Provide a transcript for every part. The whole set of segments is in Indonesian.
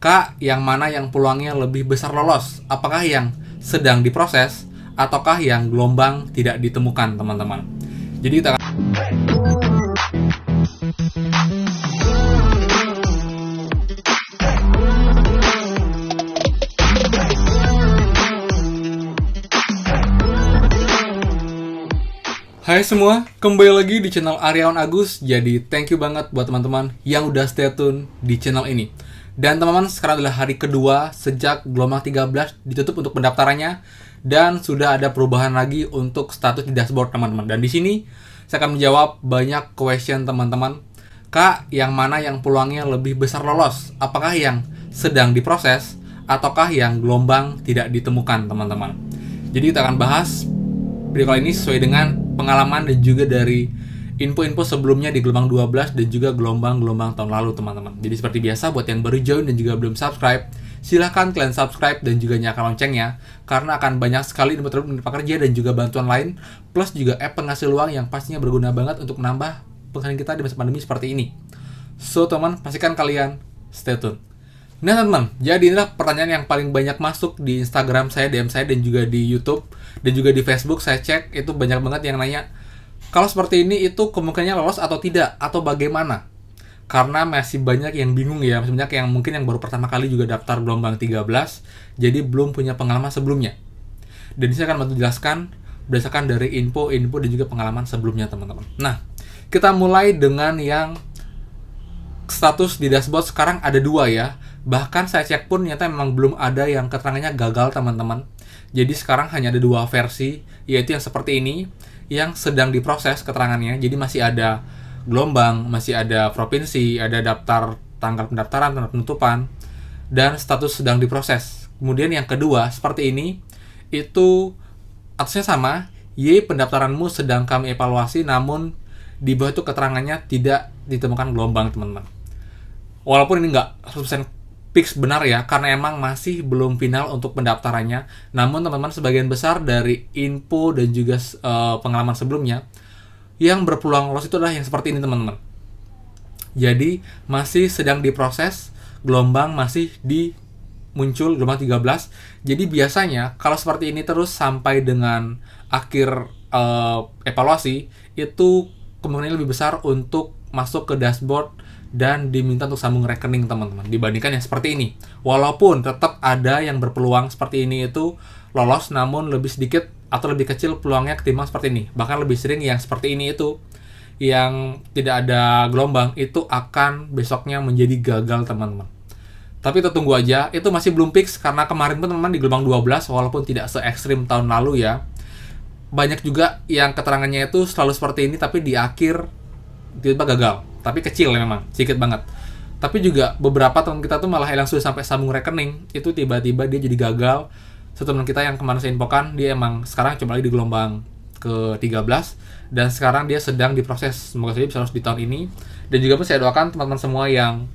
Kak, yang mana yang peluangnya lebih besar lolos? Apakah yang sedang diproses ataukah yang gelombang tidak ditemukan, teman-teman? Jadi kita Hai semua, kembali lagi di channel Aryawan Agus. Jadi thank you banget buat teman-teman yang udah stay tune di channel ini. Dan teman-teman, sekarang adalah hari kedua sejak gelombang 13 ditutup untuk pendaftarannya. Dan sudah ada perubahan lagi untuk status di dashboard teman-teman. Dan di sini saya akan menjawab banyak question teman-teman. Kak, yang mana yang peluangnya lebih besar lolos? Apakah yang sedang diproses ataukah yang gelombang tidak ditemukan, teman-teman? Jadi kita akan bahas video kali ini sesuai dengan pengalaman dan juga dari info-info sebelumnya di gelombang 12 dan juga gelombang-gelombang tahun lalu, teman-teman. Jadi seperti biasa, buat yang baru join dan juga belum subscribe, silahkan kalian subscribe dan juga nyalakan loncengnya, karena akan banyak sekali info terbaru pekerja dan juga bantuan lain, plus juga app penghasil uang yang pastinya berguna banget untuk menambah penghasilan kita di masa pandemi seperti ini. So, teman, pastikan kalian stay tune. Nah teman-teman, jadi inilah pertanyaan yang paling banyak masuk di Instagram saya, DM saya, dan juga di YouTube, dan juga di Facebook saya cek, itu banyak banget yang nanya, kalau seperti ini itu kemungkinannya lolos atau tidak, atau bagaimana? Karena masih banyak yang bingung ya, masih banyak yang mungkin yang baru pertama kali juga daftar gelombang 13, jadi belum punya pengalaman sebelumnya. Dan ini saya akan bantu jelaskan berdasarkan dari info dan juga pengalaman sebelumnya, teman-teman. Nah, kita mulai dengan yang status di dashboard sekarang ada 2 ya. Bahkan saya cek pun ternyata memang belum ada yang keterangannya gagal, teman-teman. Jadi sekarang hanya ada 2 versi, yaitu yang seperti ini, yang sedang diproses keterangannya. Jadi masih ada gelombang, masih ada provinsi, ada daftar tanggal pendaftaran, tanggal penutupan, dan status sedang diproses. Kemudian yang kedua, seperti ini, itu atasnya sama, Y, pendaftaranmu sedang kami evaluasi, namun di bawah itu keterangannya tidak ditemukan gelombang, teman-teman. Walaupun ini nggak 100% fix benar ya, karena emang masih belum final untuk pendaftarannya. Namun teman-teman, sebagian besar dari info dan juga pengalaman sebelumnya, yang berpeluang lolos itu adalah yang seperti ini, teman-teman. Jadi masih sedang diproses, gelombang masih muncul gelombang 13. Jadi biasanya kalau seperti ini terus sampai dengan akhir evaluasi, itu kemungkinan lebih besar untuk masuk ke dashboard dan diminta untuk sambung rekening, teman-teman, dibandingkan yang seperti ini. Walaupun tetap ada yang berpeluang seperti ini itu lolos, namun lebih sedikit atau lebih kecil peluangnya ketimbang seperti ini. Bahkan lebih sering yang seperti ini itu, yang tidak ada gelombang, itu akan besoknya menjadi gagal, teman-teman. Tapi kita tunggu aja, itu masih belum fix, karena kemarin pun teman-teman di gelombang 12, walaupun tidak se-ekstrim tahun lalu ya, banyak juga yang keterangannya itu selalu seperti ini, tapi di akhir tiba-tiba gagal. Tapi kecil ya, memang sedikit banget. Tapi juga beberapa teman kita tuh malah yang sudah sampai sambung rekening, itu tiba-tiba dia jadi gagal. Satu teman kita yang kemarin saya infokan, dia emang sekarang coba lagi di gelombang ke-13, dan sekarang dia sedang diproses. Semoga saja bisa lolos di tahun ini. Dan juga saya doakan teman-teman semua yang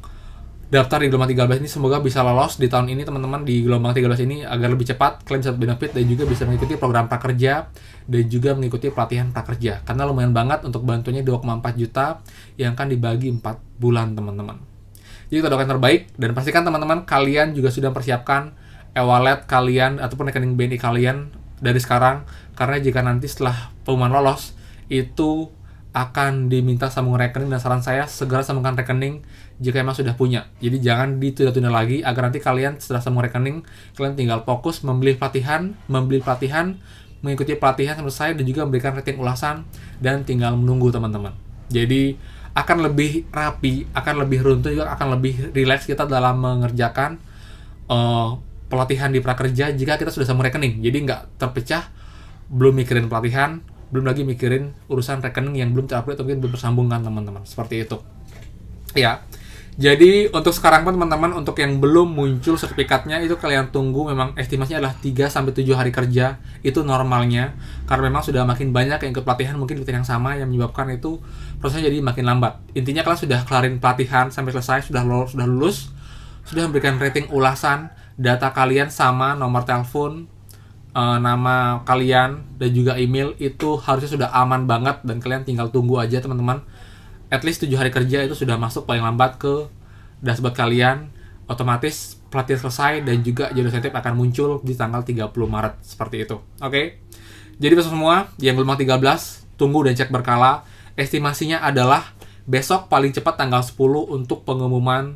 daftar di gelombang 13 ini semoga bisa lolos di tahun ini, teman-teman, di gelombang 13 ini, agar lebih cepat kalian bisa benefit dan juga bisa mengikuti program prakerja dan juga mengikuti pelatihan prakerja, karena lumayan banget untuk bantunya 2,4 juta yang akan dibagi 4 bulan, teman-teman. Jadi kita doakan terbaik, dan pastikan teman-teman kalian juga sudah mempersiapkan e-wallet kalian ataupun rekening BNI kalian dari sekarang, karena jika nanti setelah pengumuman lolos itu akan diminta sambung rekening, dan saran saya segera sambungkan rekening jika emang sudah punya. Jadi jangan ditunda-tunda lagi, agar nanti kalian setelah sambung rekening, kalian tinggal fokus membeli pelatihan, mengikuti pelatihan selesai, dan juga memberikan rating ulasan, dan tinggal menunggu, teman-teman. Jadi akan lebih rapi, akan lebih runtun, juga akan lebih rileks kita dalam mengerjakan pelatihan di prakerja jika kita sudah sambung rekening. Jadi nggak terpecah, belum mikirin pelatihan, belum lagi mikirin urusan rekening yang belum terupdate atau mungkin belum tersambungkan, teman-teman. Seperti itu ya. Jadi untuk sekarang pun, teman-teman, untuk yang belum muncul sertifikatnya, itu kalian tunggu. Memang estimasinya adalah 3-7 hari kerja, itu normalnya, karena memang sudah makin banyak yang ikut pelatihan, mungkin pelatihan yang sama yang menyebabkan itu prosesnya jadi makin lambat. Intinya kalian sudah kelarin pelatihan sampai selesai, sudah lulus, sudah memberikan rating ulasan, data kalian sama nomor telepon, nama kalian, dan juga email, itu harusnya sudah aman banget, dan kalian tinggal tunggu aja, teman-teman. At least 7 hari kerja itu sudah masuk paling lambat ke dashboard kalian, otomatis pelatihan selesai dan juga jalur insentif akan muncul di tanggal 30 Maret seperti itu. Oke. Jadi besok semua yang gelombang 13 tunggu dan cek berkala. Estimasinya adalah besok paling cepat tanggal 10 untuk pengumuman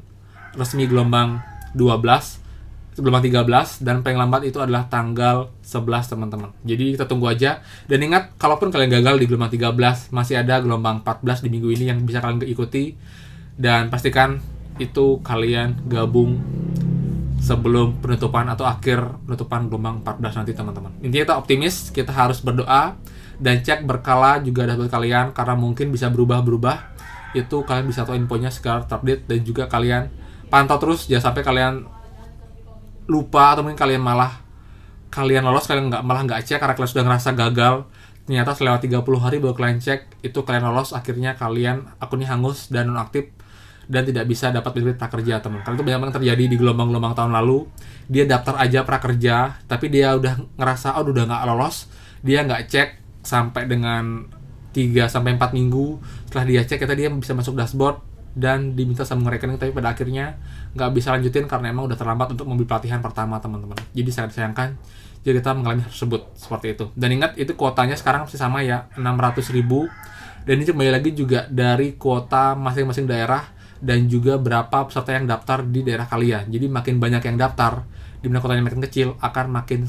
resmi gelombang 12, gelombang 13, dan paling lambat itu adalah tanggal 11 teman-teman. Jadi kita tunggu aja. Dan ingat, kalaupun kalian gagal di gelombang 13, masih ada gelombang 14 di minggu ini yang bisa kalian ikuti. Dan pastikan itu kalian gabung sebelum penutupan atau akhir penutupan gelombang 14 nanti teman-teman. Intinya kita optimis, kita harus berdoa dan cek berkala juga ada buat kalian karena mungkin bisa berubah-berubah. Itu kalian bisa tahu infonya secara terupdate dan juga kalian pantau terus, jangan sampai kalian lupa atau mungkin kalian lolos, kalian malah nggak cek karena kalian sudah ngerasa gagal. Ternyata selewat 30 hari baru kalian cek itu kalian lolos, akhirnya kalian akunnya hangus dan nonaktif dan tidak bisa dapat benefit prakerja teman. Karena itu banyak banget terjadi di gelombang-gelombang tahun lalu. Dia daftar aja prakerja, tapi dia udah ngerasa udah nggak lolos, dia nggak cek sampai dengan 3-4 minggu. Setelah dia cek, dia bisa masuk dashboard dan diminta sambung rekening, tapi pada akhirnya nggak bisa lanjutin karena emang udah terlambat untuk membeli pelatihan pertama teman-teman. Jadi sangat disayangkan jika kita mengalami hal tersebut seperti itu. Dan ingat, itu kuotanya sekarang masih sama ya, 600.000. Dan ini kembali lagi juga dari kuota masing-masing daerah dan juga berapa peserta yang daftar di daerah kalian. Jadi makin banyak yang daftar, dimana kuotanya makin kecil, akan makin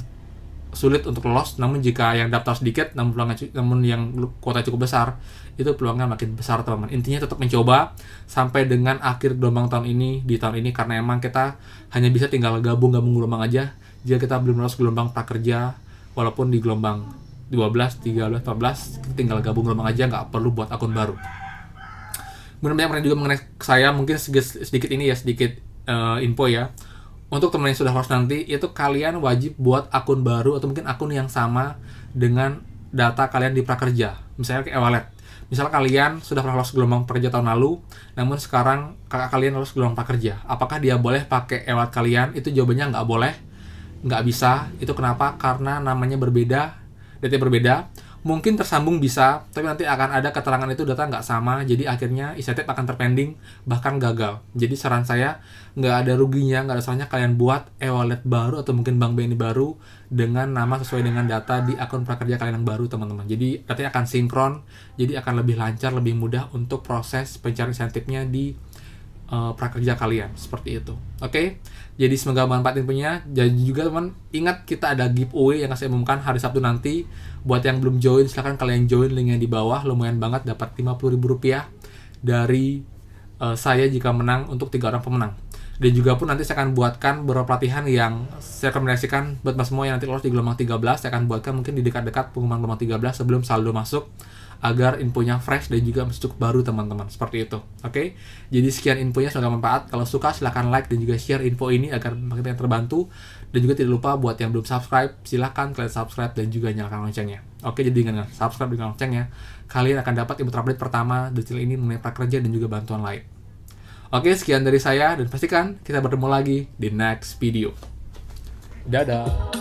sulit untuk lolos. Namun jika yang daftar sedikit namun yang kuota cukup besar, itu peluangnya makin besar teman-teman. Intinya tetap mencoba sampai dengan akhir gelombang tahun ini, di tahun ini, karena emang kita hanya bisa tinggal gabung gelombang aja. Jika kita belum lolos gelombang prakerja, walaupun di gelombang 12, 13, 14 kita tinggal gabung gelombang aja, nggak perlu buat akun baru. Kemudian banyak juga mengenai saya, mungkin sedikit info ya. Untuk teman yang sudah lolos nanti, itu kalian wajib buat akun baru atau mungkin akun yang sama dengan data kalian di prakerja. Misalnya kayak e-wallet. Misal kalian sudah pernah lolos gelombang prakerja tahun lalu, namun sekarang kakak kalian lolos gelombang prakerja. Apakah dia boleh pakai e-wallet kalian? Itu jawabannya nggak boleh, nggak bisa. Itu kenapa? Karena namanya berbeda, datanya berbeda. Mungkin tersambung bisa, tapi nanti akan ada keterangan itu data nggak sama, jadi akhirnya insentif akan terpending, bahkan gagal. Jadi saran saya, nggak ada ruginya, nggak ada salahnya kalian buat e-wallet baru atau mungkin bank BNI baru dengan nama sesuai dengan data di akun prakerja kalian yang baru teman-teman. Jadi datanya akan sinkron, jadi akan lebih lancar, lebih mudah untuk proses pencarian insentifnya di prakerja kalian, seperti itu. Oke? Jadi semoga bermanfaat infonya. Jadi juga teman, ingat kita ada giveaway yang saya umumkan hari Sabtu nanti. Buat yang belum join, silahkan kalian join, linknya di bawah. Lumayan banget, dapat Rp50.000 dari saya jika menang untuk 3 orang pemenang. Dan juga pun nanti saya akan buatkan beberapa pelatihan yang saya rekomendasikan buat mas semua yang nanti lolos di gelombang 13. Saya akan buatkan mungkin di dekat-dekat pengumuman gelombang 13 sebelum saldo masuk, agar infonya fresh dan juga masih cukup baru teman-teman, seperti itu. Oke? Jadi sekian infonya, semoga bermanfaat. Kalau suka silahkan like dan juga share info ini agar makin terbantu. Dan juga tidak lupa buat yang belum subscribe, silahkan kalian subscribe dan juga nyalakan loncengnya. Oke, jadi dengan subscribe dan loncengnya, kalian akan dapat info terupdate pertama detail ini mengenai prakerja dan juga bantuan lain. Oke, sekian dari saya dan pastikan kita bertemu lagi di next video. Dadah.